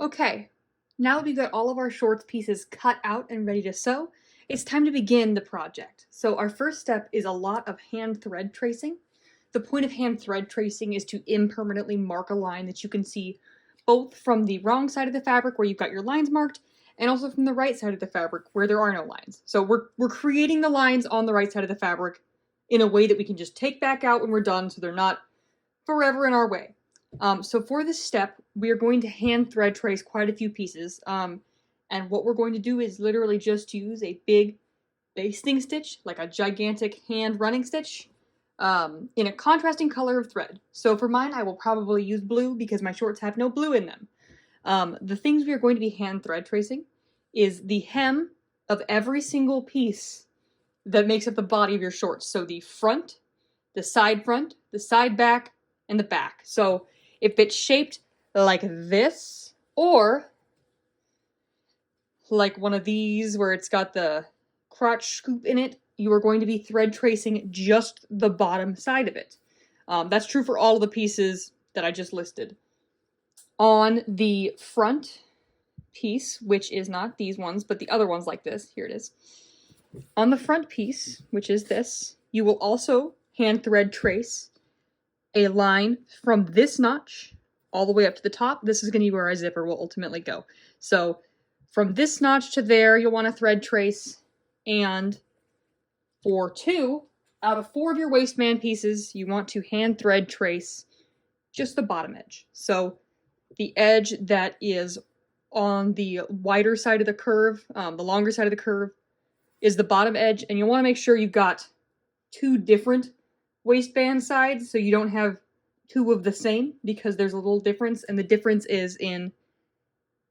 Okay, now that we've got all of our shorts pieces cut out and ready to sew, it's time to begin the project. So our first step is a lot of hand thread tracing. The point of hand thread tracing is to impermanently mark a line that you can see both from the wrong side of the fabric where you've got your lines marked and also from the right side of the fabric where there are no lines. So we're creating the lines on the right side of the fabric in a way that we can just take back out when we're done so they're not forever in our way. So for this step, we are going to hand thread trace quite a few pieces. And what we're going to do is literally just use a big basting stitch, like a gigantic hand running stitch, in a contrasting color of thread. So for mine, I will probably use blue because my shorts have no blue in them. The things we are going to be hand thread tracing is the hem of every single piece that makes up the body of your shorts. So the front, the side back, and the back. So if it's shaped like this, or like one of these where it's got the crotch scoop in it, you are going to be thread tracing just the bottom side of it. That's true for all of the pieces that I just listed. On the front piece, which is not these ones, but the other ones like this, here it is. On the front piece, which is this, you will also hand thread trace a line from this notch all the way up to the top. This is going to be where our zipper will ultimately go. So from this notch to there, you'll want to thread trace, and for 2 out of 4 of your waistband pieces, you want to hand thread trace just the bottom edge. So the edge that is on the wider side of the curve, the longer side of the curve, is the bottom edge, and you'll want to make sure you've got 2 different waistband sides so you don't have 2 of the same, because there's a little difference, and the difference is in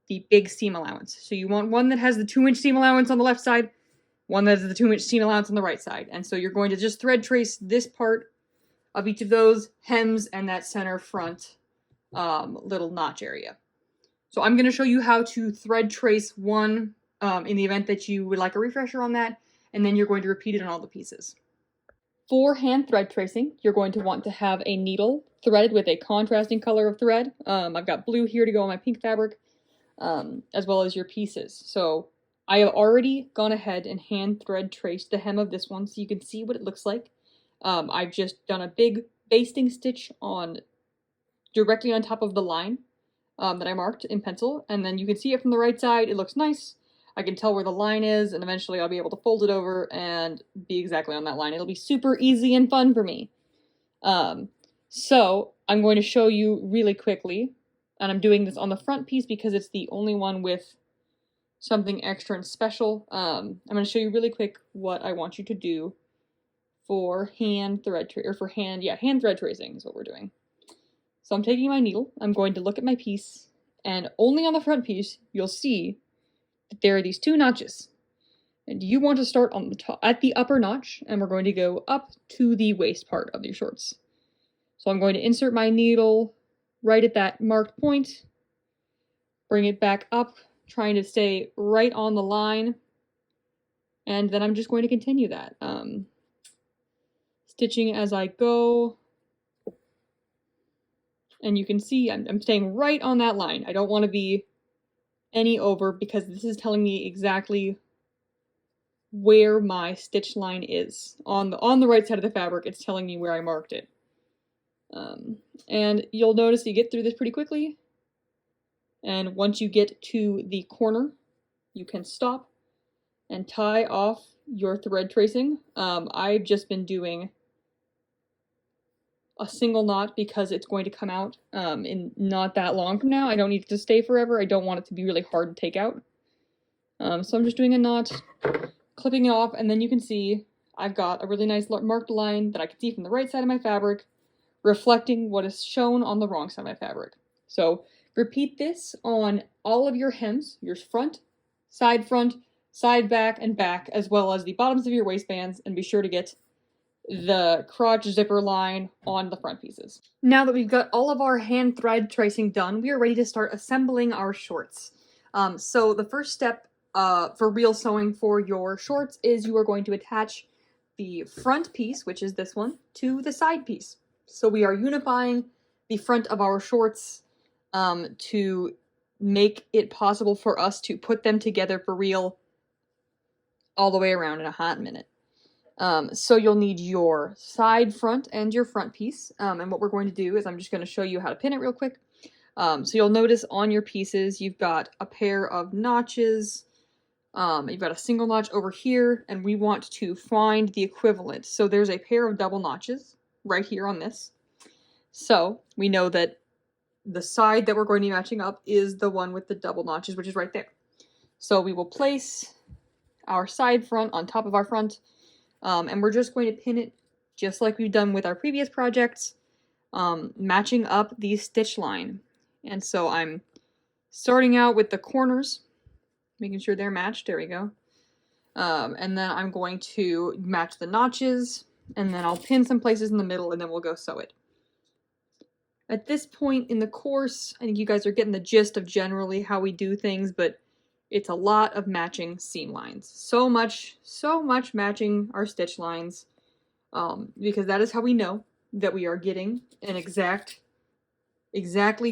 the big seam allowance. So you want one that has the 2-inch seam allowance on the left side, one that has the 2-inch seam allowance on the right side. And so you're going to just thread trace this part of each of those hems and that center front little notch area. So I'm going to show you how to thread trace one in the event that you would like a refresher on that, and then you're going to repeat it on all the pieces. For hand thread tracing, you're going to want to have a needle threaded with a contrasting color of thread. I've got blue here to go on my pink fabric, as well as your pieces. So I have already gone ahead and hand thread traced the hem of this one so you can see what it looks like. I've just done a big basting stitch directly on top of the line that I marked in pencil, and then you can see it from the right side. It looks nice. I can tell where the line is, and eventually I'll be able to fold it over and be exactly on that line. It'll be super easy and fun for me. So I'm going to show you really quickly, and I'm doing this on the front piece because it's the only one with something extra and special. I'm going to show you really quick what I want you to do for hand thread tracing is what we're doing. So I'm taking my needle, I'm going to look at my piece, and only on the front piece you'll see that there are these 2 notches. And you want to start on the top, at the upper notch, and we're going to go up to the waist part of your shorts. So I'm going to insert my needle right at that marked point, bring it back up, trying to stay right on the line, and then I'm just going to continue that. Stitching as I go, and you can see I'm staying right on that line. I don't want to be any over because this is telling me exactly where my stitch line is. On the right side of the fabric, it's telling me where I marked it. And you'll notice you get through this pretty quickly. And once you get to the corner, you can stop and tie off your thread tracing. I've just been doing a single knot because it's going to come out in not that long from now. I don't need it to stay forever. I don't want it to be really hard to take out. So I'm just doing a knot, clipping it off, and then you can see I've got a really nice marked line that I can see from the right side of my fabric, reflecting what is shown on the wrong side of my fabric. So repeat this on all of your hems, your front, side back, and back, as well as the bottoms of your waistbands, and be sure to get the crotch zipper line on the front pieces. Now that we've got all of our hand thread tracing done, we are ready to start assembling our shorts. So the first step for real sewing for your shorts is you are going to attach the front piece, which is this one, to the side piece. So we are unifying the front of our shorts to make it possible for us to put them together for real all the way around in a hot minute. So you'll need your side front and your front piece. And what we're going to do is I'm just going to show you how to pin it real quick. So you'll notice on your pieces, you've got a pair of notches. You've got a single notch over here, and we want to find the equivalent. So there's a pair of double notches right here on this. So we know that the side that we're going to be matching up is the one with the double notches, which is right there. So we will place our side front on top of our front, and we're just going to pin it just like we've done with our previous projects, matching up the stitch line. And so I'm starting out with the corners, making sure they're matched. There we go. And then I'm going to match the notches, and then I'll pin some places in the middle, and then we'll go sew it. At this point in the course, I think you guys are getting the gist of generally how we do things, but it's a lot of matching seam lines. So much matching our stitch lines, because that is how we know that we are getting an exactly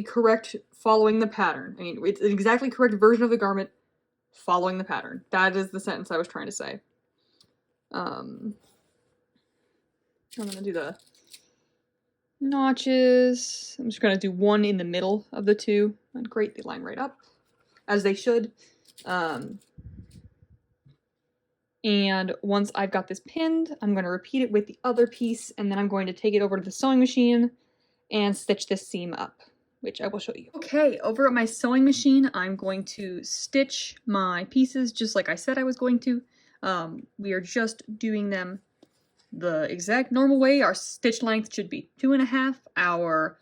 correct following the pattern. I mean, it's an exactly correct version of the garment following the pattern. That is the sentence I was trying to say. I'm gonna do the notches. I'm just gonna do one in the middle of the two. And great, they line right up, as they should. And once I've got this pinned, I'm going to repeat it with the other piece, and then I'm going to take it over to the sewing machine and stitch this seam up, which I will show you. Okay, over at my sewing machine, I'm going to stitch my pieces just like I said I was going to. We are just doing them the exact normal way. Our stitch length should be 2.5. Our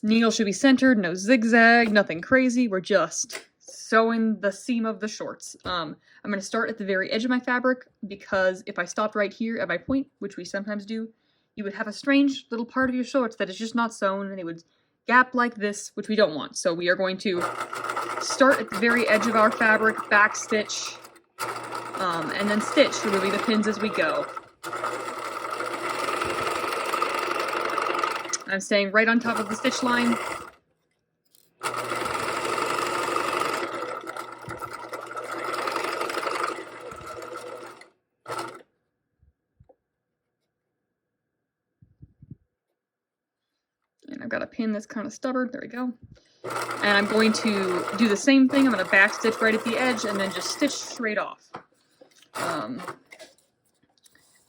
needle should be centered, no zigzag, nothing crazy. We're just sewing the seam of the shorts. I'm going to start at the very edge of my fabric, because if I stopped right here at my point, which we sometimes do, you would have a strange little part of your shorts that is just not sewn, and it would gap like this, which we don't want. So we are going to start at the very edge of our fabric, back stitch, and then stitch, removing the pins as we go. I'm staying right on top of the stitch line. And I've got a pin that's kind of stubborn. There we go. And I'm going to do the same thing. I'm going to back stitch right at the edge and then just stitch straight off.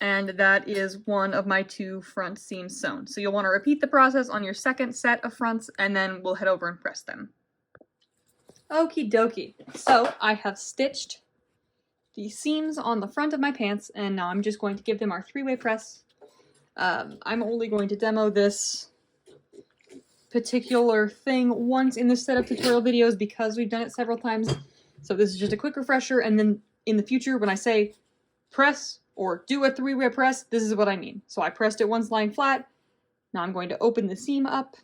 And that is one of my 2 front seams sewn. So you'll want to repeat the process on your second set of fronts, and then we'll head over and press them. Okie dokie. So I have stitched the seams on the front of my pants, and now I'm just going to give them our 3-way press. I'm only going to demo this particular thing once in the setup tutorial videos because we've done it several times. So this is just a quick refresher, and then in the future when I say press or do a 3-way press, this is what I mean. So I pressed it once lying flat. Now I'm going to open the seam up.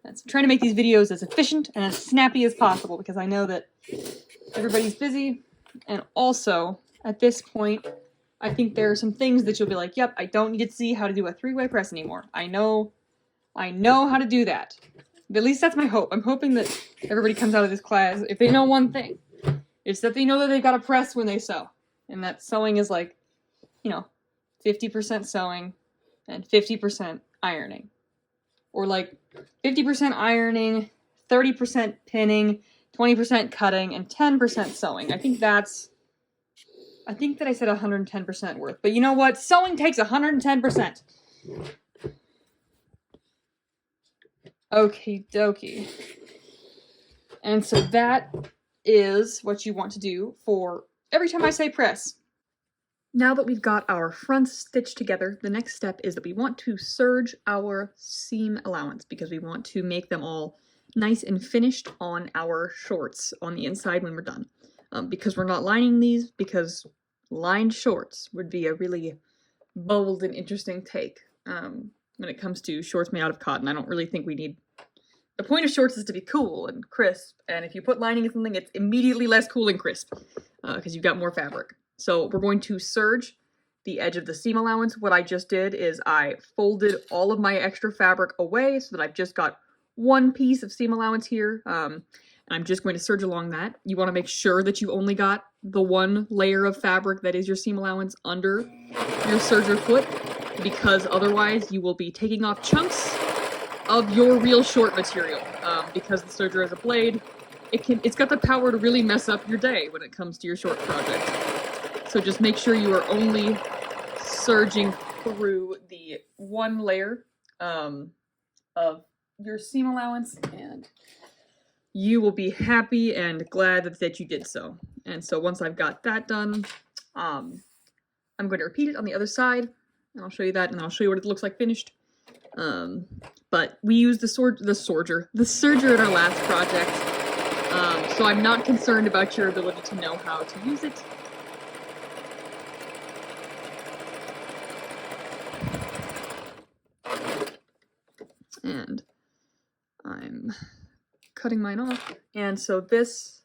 I'm trying to make these videos as efficient and as snappy as possible because I know that everybody's busy. And also, at this point, I think there are some things that you'll be like, yep, I don't need to see how to do a 3-way press anymore. I know how to do that. But at least that's my hope. I'm hoping that everybody comes out of this class, if they know one thing, it's that they know that they've got to press when they sew. And that sewing is like, 50% sewing and 50% ironing. Or like 50% ironing, 30% pinning, 20% cutting, and 10% sewing. I think that I said 110% worth. But you know what? Sewing takes 110%. Okie dokie. And so that is what you want to do for every time I say press. Now that we've got our fronts stitched together, the next step is that we want to serge our seam allowance because we want to make them all nice and finished on our shorts on the inside when we're done. Because we're not lining these, because lined shorts would be a really bold and interesting take when it comes to shorts made out of cotton. I don't really think we need... The point of shorts is to be cool and crisp, and if you put lining in something, it's immediately less cool and crisp because you've got more fabric. So we're going to serge the edge of the seam allowance. What I just did is I folded all of my extra fabric away so that I've just got one piece of seam allowance here. I'm just going to serge along that. You want to make sure that you only got the one layer of fabric that is your seam allowance under your serger foot, because otherwise you will be taking off chunks of your real short material. Because the serger is a blade, it's got the power to really mess up your day when it comes to your short project. So just make sure you are only serging through the one layer of your seam allowance, and you will be happy and glad that you did so. And so once I've got that done, I'm going to repeat it on the other side, and I'll show you that, and I'll show you what it looks like finished. But we used the serger in our last project, so I'm not concerned about your ability to know how to use it. And I'm cutting mine off, and so this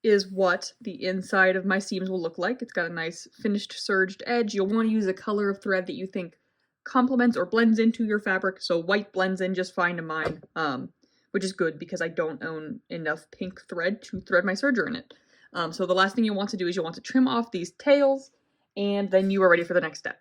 is what the inside of my seams will look like. It's got a nice finished serged edge. You'll want to use a color of thread that you think complements or blends into your fabric, so white blends in just fine to mine, which is good because I don't own enough pink thread to thread my serger in it. So the last thing you want to do is you'll want to trim off these tails, and then you are ready for the next step.